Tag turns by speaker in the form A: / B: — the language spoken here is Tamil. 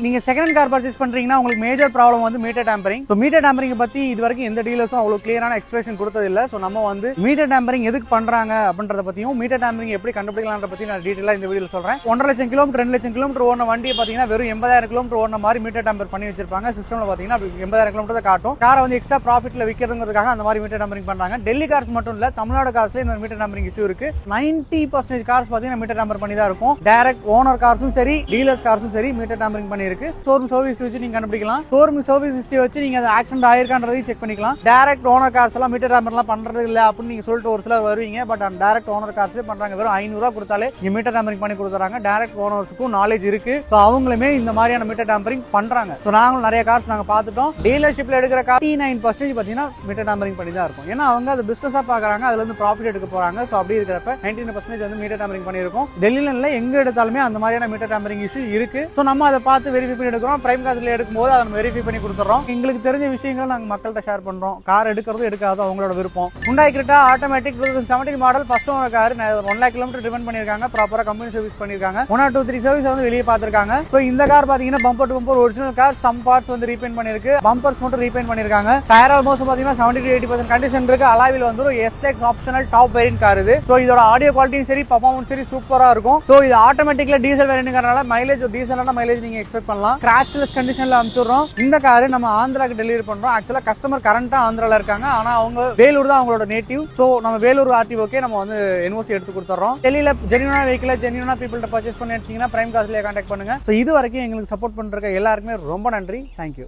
A: நீங்க செகண்ட் ஹேண்ட் கார் பர்ச்சேஸ் பண்றீங்கன்னா உங்களுக்கு மேஜர் ப்ராப்ளம் வந்து meter tampering. So meter tampering பத்தி இது வரைக்கும் எந்த டீலர்ஸும் அவ்வளவு கிளியரான எக்ஸ்பிளேஷன் கொடுத்தது இல்ல. ஸோ நம்ம வந்து மீட்டர் டேம்பரிங் எதுக்கு பண்றாங்க அப்படின்றத பத்தியும் மீட்டர் டேம்பரிங் எப்படி கண்டுபிடிக்கலாம்ன்ற பத்தி நான் டீடைலா இந்த வீடியோல சொல்றேன். 1.5 லட்சம் கிலோமீட்டர் 2 லட்சம் கிலோமீட்டர் ஓடின வண்டியை பாத்தீங்கன்னா வெறும் 80,000 கிலோமீட்டர் ஓடின மாதிரி மீட்டர் டேம்பர் பண்ணி வச்சிருப்பாங்க. சிஸ்டம்ல பாத்தீங்கன்னா 80,000 கிலோமீட்டர் காட்டும். காரை வந்து எக்ஸ்ட்ரா ப்ராஃபிட்ல விற்கிறதுங்கிறதுக்காக அந்த மாதிரி மீட்டர் டேம்பரிங் பண்றாங்க. டெல்லி கார்ஸ் மட்டும் இல்ல, தமிழ்நாடு கார்ஸ்ல இந்த மீட்டர் டேம்பரிங் இஷ்யூ இருக்கு. 90% கார்ஸ் பாத்தீங்கன்னா மீட்டர் டேம்பர் பண்ணி தான் இருக்கும். டைரக்ட் ஓனர் கார்ஸும் சரி, டீலர்ஸ் கார்ஸும் சரி மீட்டர் டேம்பரிங் பண்ணி இருக்கு. ஷோரூம் சர்வீஸ் வச்சு நீங்க கண்டுபிடிக்கலாம். ஷோரூம் சர்வீஸ் ஹிஸ்டரி வச்சு நீங்க அது ஆக்சிடென்ட் ஆயிருக்கான்றதையும் செக் பண்ணிக்கலாம். டைரக்ட் ஓனர் கார்ஸ் எல்லாம் மீட்டர் டேம்பர்லாம் பண்றது இல்ல அப்படின்னு நீங்க சொல்லிட்டு ஒரு சிலர் வருவீங்க. பட் அந்த டைரக்ட் ஓனர் கார்ஸ்ல பண்றாங்க. வெறும் 500 ரூபாய் கொடுத்தாலே நீங்க மீட்டர் டேம்பரிங் பண்ணி கொடுத்துறாங்க. டைரக்ட் ஓனர்ஸ்க்கும் நாலேஜ் இருக்கு. சோ அவங்களுமே இந்த மாதிரியான மீட்டர் டேம்பரிங் பண்றாங்க. சோ நாங்களும் நிறைய கார்ஸ் நாங்க பார்த்துட்டோம். டீலர்ஷிப்ல எடுக்கிற கார் 89% பாத்தீங்கன்னா மீட்டர் டேம்பரிங் பண்ணி தான் இருக்கும். ஏன்னா அவங்க அது பிசினஸா பாக்குறாங்க, அதுல இருந்து ப்ராஃபிட் எடுக்க போறாங்க. சோ அப்படி இருக்கிறப்ப 99% வந்து மீட்டர் டேம்பரிங் பண்ணிருக்கும். டெல்லியில இல்ல, எங்க எடுத்தாலுமே அந்த மாதிரியான மீட்டர் டேம்பரிங் இஷ்யூ இருக்கு. சோ நம்ம அதை பார்த்து வெரிஃபை பண்ணி எடுக்கிறோம். பிரைம் கார்ஸ்ல எடுக்கும்போது அதை வெரிஃபை பண்ணி கொடுத்துறோம். எங்களுக்கு தெரிஞ்ச விஷயங்களை நாங்க மக்கள்கிட்ட ஷேர் பண்றோம். கார் எடுக்கிறது எடுக்காதோ அவங்களோட விருப்பம். Hyundai Creta automatic 2017 model first owner car 1 lakh kilometre drive பண்ணிருக்காங்க. ப்ராப்பரா கம்பெனி சர்வீஸ் பண்ணிருக்காங்க. 1 or 2 3 சர்வீஸ் வந்து வெளியே பார்த்திருக்காங்க. சோ இந்த கார் பாத்தீங்கன்னா bumper to bumper original car. Some parts வந்து ரீபெயிண்ட் பண்ணிருக்கு. பம்பர்ஸ் மட்டும் ரீபெயிண்ட் பண்ணிருக்காங்க. டயர் ஆல்மோஸ்ட் பாத்தீங்கன்னா 70 to 80% கண்டிஷன் இருக்கு. அலாயில் வந்து ஒரு SX optional top variant car இது. சோ இதோட ஆடியோ குவாலிட்டியும் சரி, பெர்ஃபார்மன்ஸ் சரி சூப்பரா இருக்கும். சோ இது ஆட்டோமேட்டிக்ல டீசல் வேரியன்ட்ங்கறனால மைலேஜ் டீசலான மைலேஜ் நீங்க எக்ஸ்பெக்ட் பண்ணலாம். கிராச்லெஸ் கண்டிஷன்ல அனுப்பிச்சுறோம். இந்த கார் நம்ம ஆந்திராக்கு டெலிவரி பண்றோம். ஆக்சுவலா கஸ்டமர் கரண்டா ஆந்திரால இருக்காங்க. ஆனா அவங்க வேலூர் தான் அவங்களோட நேட்டிவ். சோ நம்ம வேலூர் RTOக்கே நம்ம வந்து NOC எடுத்து கொடுத்துறோம். டெல்லியில ஜெனியூனா வெஹிக்கிள் ஜெனியூனா பீப்பிள்கிட்ட பர்ச்சேஸ் பண்ணி வச்சீங்கன்னா பிரைம் கார்ஸ்லயே கான்டாக்ட் பண்ணுங்க. சோ இது வரைக்கும் எங்களுக்கு சப்போர்ட் பண்ற எல்லாருக்குமே ரொம்ப நன்றி. தேங்க்யூ.